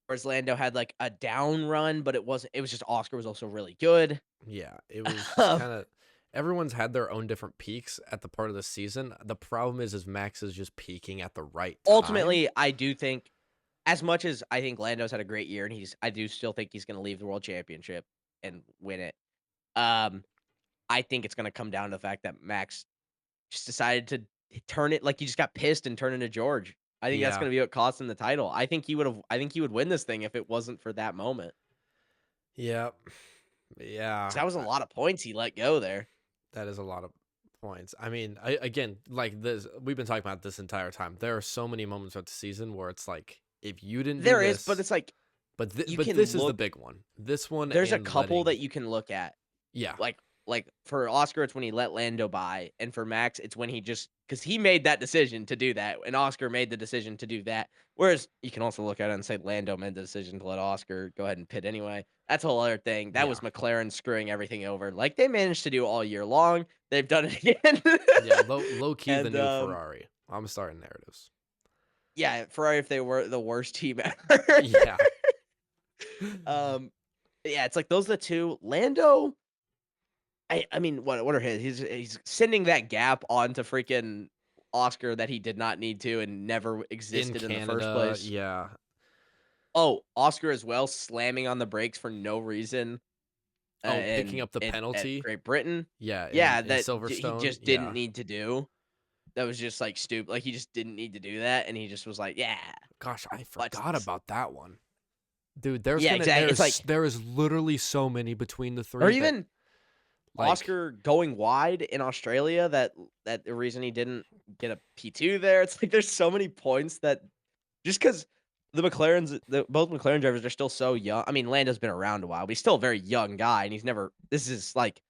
whereas Lando had like a down run, but it was just Oscar was also really good. Yeah, it was just kind of everyone's had their own different peaks at the part of the season. The problem is Max is just peaking at the right time. Ultimately, I do think, as much as I think Lando's had a great year, and I do still think he's going to leave the World Championship and win it. I think it's going to come down to the fact that Max just decided to turn it, like he just got pissed and turned into George. I think that's Yeah. going to be what cost him the title. I think he would win this thing if it wasn't for that moment. Yeah. Yeah. 'Cause that was a lot of points he let go there. That is a lot of points. I mean, again, like this, we've been talking about this entire time. There are so many moments throughout the season where it's like, if you didn't do this, but it's like, but you but can this is the look- big one. This one, there's a and couple letting- that you can look at. yeah, Like for Oscar, it's when he let Lando by, and for Max, it's when he just, because he made that decision to do that, and Oscar made the decision to do that. Whereas you can also look at it and say Lando made the decision to let Oscar go ahead and pit anyway. That's a whole other thing. That was McLaren screwing everything over, like they managed to do all year long. They've done it again. yeah, low key the And, new Ferrari. I'm starting narratives. Yeah, Ferrari, if they were the worst team ever. Yeah. Yeah, it's like those are the two. Lando, I mean, what are his? He's sending that gap onto freaking Oscar that he did not need to and never existed in the first place. Yeah. Oh, Oscar as well, slamming on the brakes for no reason. Oh, picking up the penalty. At Great Britain. Yeah. Yeah, in that Silverstone. he just didn't need to do. That was just like stupid. Like he just didn't need to do that, and he just was like, "Yeah." Gosh, I forgot about that one. Dude, exactly. There is literally so many between the three. Or even like, Oscar going wide in Australia. That the reason he didn't get a P2 there. It's like there's so many points that just because the McLarens, both McLaren drivers are still so young. I mean, Lando's been around a while, but he's still a very young guy, and he's never. This is like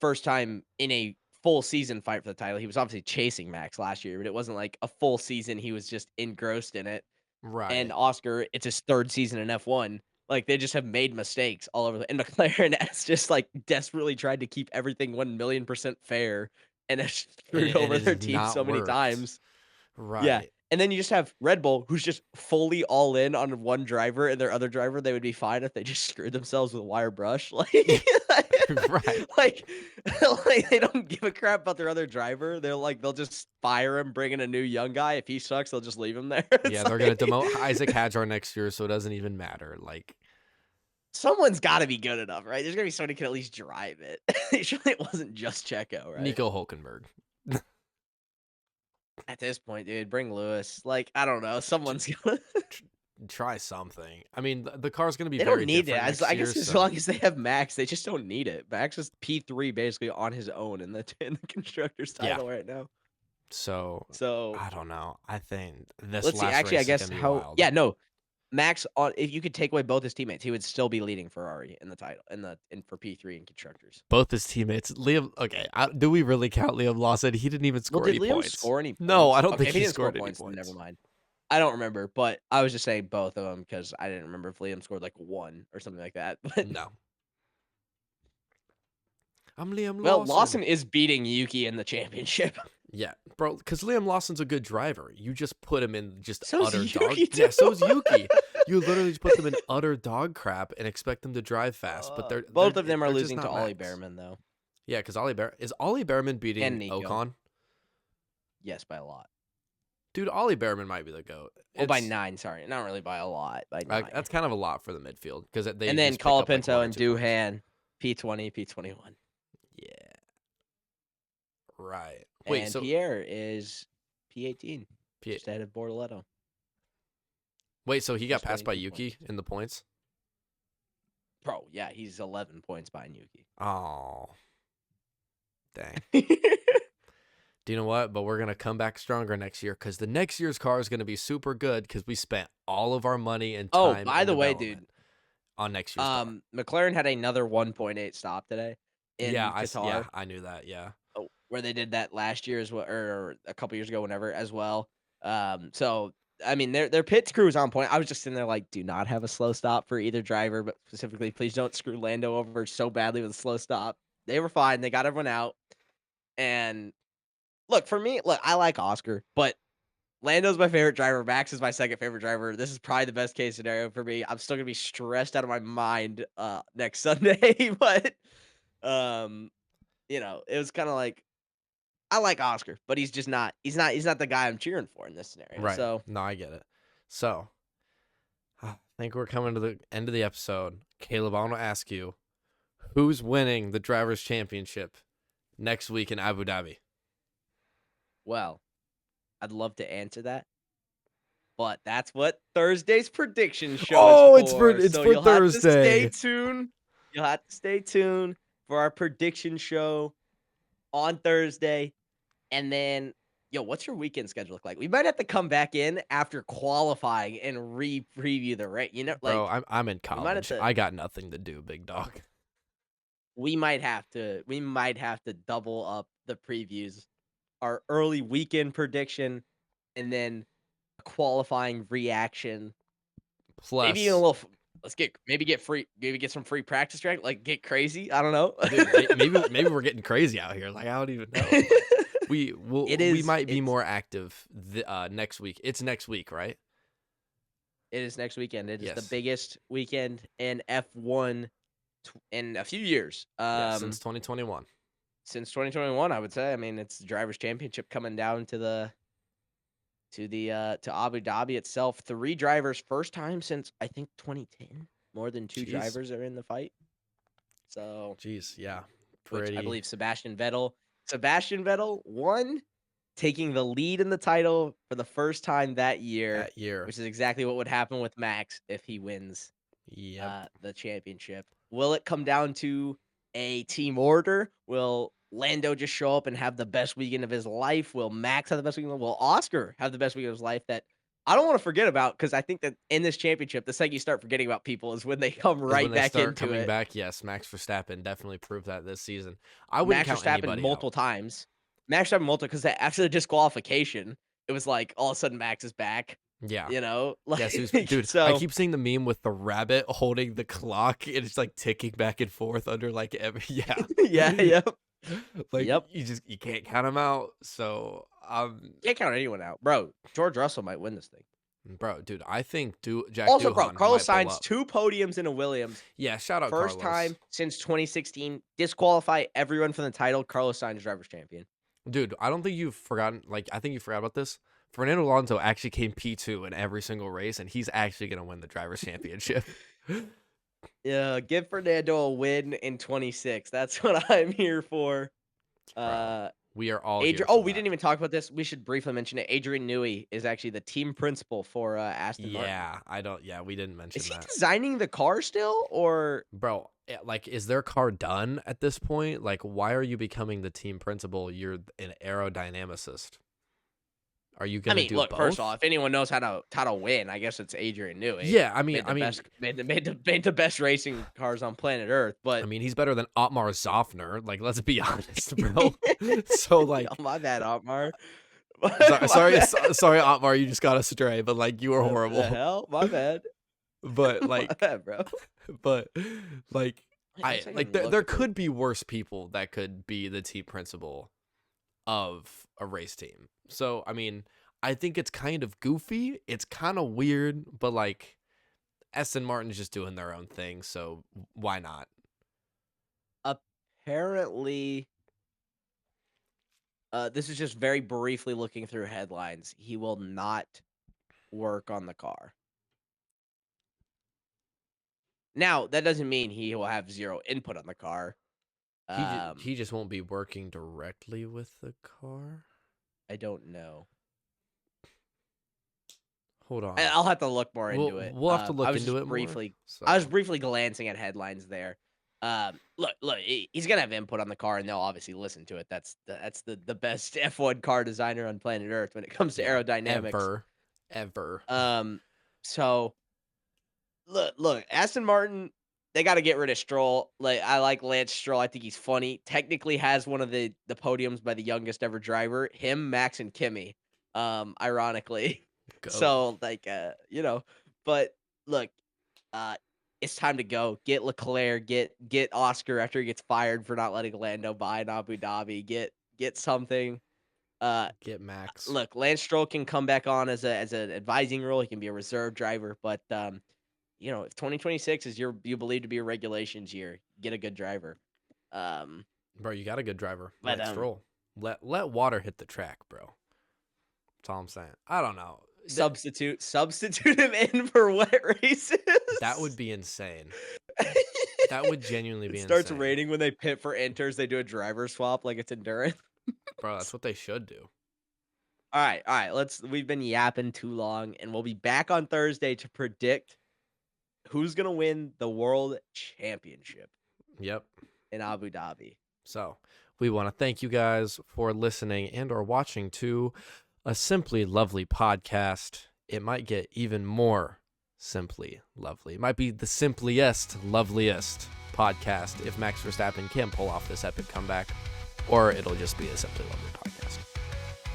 first time in a full season fight for the title. He was obviously chasing Max last year, but it wasn't like a full season. He was just engrossed in it. right. And Oscar, it's his third season in F1. Like they just have made mistakes all over. And McLaren has just like desperately tried to keep everything 1,000,000% fair, and has screwed over their team so many times. Right. Yeah. And then you just have Red Bull, who's just fully all in on one driver, and their other driver, they would be fine if they just screwed themselves with a wire brush. Like, right. like they don't give a crap about their other driver. They'll just fire him, bring in a new young guy. If he sucks, they'll just leave him there. Yeah, they're gonna demote Isaac Hadjar next year, so it doesn't even matter. Like, someone's got to be good enough, right? There's gonna be somebody who can at least drive it. Surely it wasn't just Checo, right? Nico Hulkenberg. At this point, dude, bring Lewis. Like, I don't know. Someone's gonna try something. I mean, the car's gonna be. They very don't need it. different I next guess year, as so- long as they have Max, they just don't need it. Max is P3 basically on his own in the constructors title right now. So I don't know. I think this. Let's see. last Actually, I race is guess gonna be how. wild. Yeah, no. Max on. If you could take away both his teammates, he would still be leading Ferrari in the title in for P3 in constructors. Both his teammates, Liam. Okay, do we really count Liam Lawson? He didn't even score Did any Liam points. score any points? No, I don't Okay, think if he didn't score scored any points. points. Never mind. I don't remember, but I was just saying both of them because I didn't remember if Liam scored like 1 or something like that. But No. I'm Liam Lawson. well, Lawson is beating Yuki in the championship. Yeah, bro, because Liam Lawson's a good driver. You just put him in just So's utter Yuki, dog. too. Yeah, so's Yuki. You literally just put them in utter dog crap and expect them to drive fast, but they're both of them are they're just losing to not Ollie Max. Behrman though. Yeah, because is Ollie Behrman beating And Nico. Ocon? Yes, by a lot. Dude, Ollie Behrman might be the GOAT. Oh, by It's- 9. Sorry, not really by a lot. By 9. that's kind of a lot for the midfield because they And then just pick up, like, Colapinto one or and 2 points. Doohan, P20, P21. Yeah. Right. Wait, And so Pierre is P18, P- just ahead of Bortoletto. wait, so he got just passed by 22 Yuki points. in the points? Bro, yeah, he's 11 points behind Yuki. Oh. Dang. Do you know what? But we're going to come back stronger next year because the next year's car is going to be super good because we spent all of our money and time. Oh, by and the way, development dude, on next year's car. McLaren had another 1.8 stop today in Qatar. I knew that. Yeah. Where they did that last year as well, or a couple years ago, whenever as well. So I mean, their pit crew is on point. I was just sitting there like, do not have a slow stop for either driver, but specifically, please don't screw Lando over so badly with a slow stop. They were fine. They got everyone out. And look, for me, I like Oscar, but Lando's my favorite driver. Max is my second favorite driver. This is probably the best case scenario for me. I'm still gonna be stressed out of my mind next Sunday, but it was kind of like I like Oscar, but he's just not. He's not the guy I'm cheering for in this scenario. Right. So No, I get it. So, I think we're coming to the end of the episode. Caleb, I want to ask you, who's winning the Drivers' Championship next week in Abu Dhabi? well, I'd love to answer that, but that's what Thursday's prediction show is for. It's So for you'll have to Thursday. stay tuned. You'll have to stay tuned for our prediction show on Thursday. And then, what's your weekend schedule look like? We might have to come back in after qualifying and preview the race. Bro, I'm in might have college. to- I got nothing to do, big dog. we might have to double up the previews, our early weekend prediction, and then a qualifying reaction. Plus, Maybe even a little. Let's get some free practice track. Like get crazy. I don't know. dude, maybe we're getting crazy out here. Like I don't even know. We might be more active next week. It's next week, right? It is next weekend. It is Yes. the biggest weekend in F1 in a few years. Since 2021. Since 2021, I would say. I mean, it's the Drivers' Championship coming down to Abu Dhabi itself. 3 drivers, first time since I think 2010. More than 2 Jeez. drivers are in the fight. So, Jeez, yeah. which Pretty. I believe Sebastian Vettel won, taking the lead in the title for the first time that year, which is exactly what would happen with Max if he wins the championship. Will it come down to a team order? Will Lando just show up and have the best weekend of his life? Will Max have the best weekend? Will Oscar have the best weekend of his life? That I don't want to forget about, because I think that in this championship, the second you start forgetting about people is when they come right back into it. Back, yes, Max Verstappen definitely proved that this season. I wouldn't count anybody multiple times. Max Verstappen multiple, because after the disqualification, it was like all of a sudden Max is back. Yeah. Yes, dude. So, I keep seeing the meme with the rabbit holding the clock, and it's like ticking back and forth under like every like you can't count them out. So can't count anyone out, bro. George Russell might win this thing, bro. Dude, I think Jack. Also, Doohan bro, Carlos might pull Sainz up. 2 podiums in a Williams. Yeah, shout out First Carlos. time since 2016. Disqualify everyone from the title. Carlos Sainz drivers champion. Dude, I don't think you've forgotten. Like, I think you forgot about this. Fernando Alonso actually came P2 in every single race, and he's actually gonna win the drivers' championship. Yeah, give Fernando a win in 26. That's what I'm here for. We are all. We didn't even talk about this. We should briefly mention it. Adrian Newey is actually the team principal for Aston Martin. Yeah, we didn't mention that. Is he designing the car still, or bro? Like, is their car done at this point? Like, why are you becoming the team principal? You're an aerodynamicist. Are you gonna do look, both? First off, if anyone knows how to win, I guess it's Adrian Newey. Yeah, made the best racing cars on planet Earth. But I mean, he's better than Otmar Zofner. Like, let's be honest, bro. So, like, oh, my bad, Otmar. sorry, Otmar, you just got astray. But like, you were horrible. What the hell, my bad. But like, my bad, bro. But like, there could be worse people that could be the team principal of a race team. So, I mean, I think it's kind of goofy. It's kind of weird, but like, Aston Martin's just doing their own thing, so why not? Apparently, this is just very briefly looking through headlines. He will not work on the car. Now, that doesn't mean he will have zero input on the car. He just won't be working directly with the car? I don't know. Hold on. I'll have to look more into it. We'll have to look into it briefly. More, so. I was briefly glancing at headlines there. Look, he's gonna have input on the car, and they'll obviously listen to it. That's the best F1 car designer on planet Earth when it comes to aerodynamics. Ever. So look, Aston Martin, they got to get rid of Stroll. Like, I like Lance Stroll. I think he's funny. Technically has one of the podiums by the youngest ever driver. Him, Max, and Kimi. Ironically. So like but look, it's time to go. Get Leclerc, get Oscar after he gets fired for not letting Lando buy in Abu Dhabi. Get something. Get Max. Look, Lance Stroll can come back on as an advising role. He can be a reserve driver, but if 2026 is you believe to be a regulations year, get a good driver. Bro, you got a good driver. But, Lance Stroll. Let water hit the track, bro. That's all I'm saying. I don't know. Substitute him in for wet races. That would be insane. That would genuinely be It insane. starts raining when they pit for inters. They do a driver swap like it's endurance. Bro, that's what they should do. All right. We've been yapping too long, and we'll be back on Thursday to predict who's gonna win the world championship. Yep. In Abu Dhabi. So we want to thank you guys for listening and or watching to a Simply Lovely podcast. It might get even more simply lovely. It might be the simplest, loveliest podcast if Max Verstappen can pull off this epic comeback, or it'll just be a Simply Lovely podcast.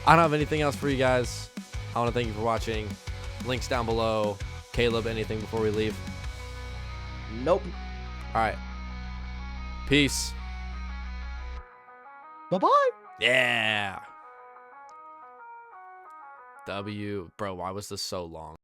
I don't have anything else for you guys. I want to thank you for watching. Links down below. Caleb, anything before we leave? Nope. All right. Peace. Bye-bye. Yeah. Bro, why was this so long?